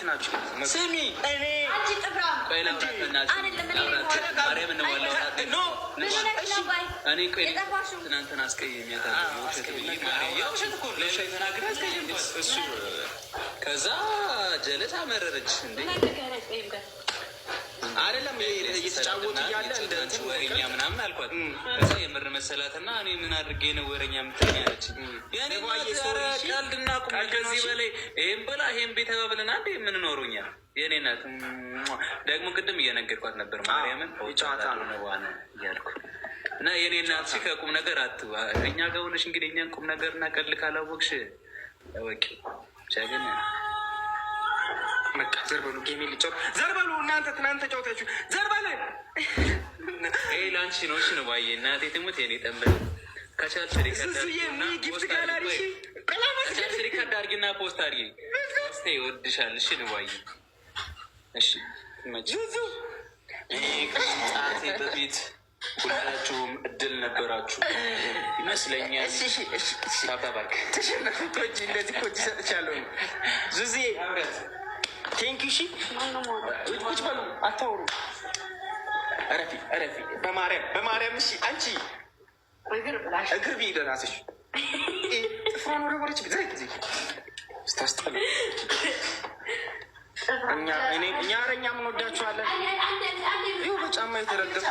ናችሁ? ስሚ እኔ ትናንትና አስቀይሜያት ከዛ ጀለስ አመረረች እንዴ አይደለም እየተጫወቱ እያለ እንደ ወሬኛ ምናምን አልኳት። ከዛ የምር መሰላትና እኔ ምን አድርጌ ነው ወሬኛ የምትለኝ አለች። ቀልድና ቁም ከዚህ በላይ ይሄን ብላ ይሄን ቤት ተባብለን አንዴ ምን ኖሩኛ የኔ እናት ደግሞ ቅድም እየነገርኳት ነበር ማርያምን ጨዋታ ነው ዋና እያልኩ እና የኔ እናት ከቁም ነገር እኛ ጋር ሆነሽ እንግዲህ እኛን ቁም ነገርና ቀልድ ካላወቅሽ ወቂ ቻገኛ መጣ ዘርበሉ ጌሜ ልጫወት ዘርበሉ እናንተ ትናንት ተጫወታችሁ ዘርበሉ ይሄ ላንቺ ነው። እሺ ነው ባዬ እናቴ ትሙት የኔ ጠንበል ከቻልሽ ሪከርድ አድርጊና ፖስት አድርጊ ፖስቴ ይወድሻል። እሺ ነው ባዬ እሺ ዙዙ ከሰዓቴ በፊት ሁላችሁም እድል ነበራችሁ ይመስለኛል። ታባባክ ተሸነፉ ኮጂ እንደዚህ ኮጂ ሰጥቻለሁ ዙዚ ቴንኪው። እሺ ቁጭ በሉ አታውሩ። እረፊ በማርያም እሺ አንቺ እግር ብይ ለራስሽ ጥፍሯን ወረወረች ብዛይ ጊዜ ስታስጠላ እኛ ምን ወዳችኋለን። ይኸው በጫማ የተረገፉ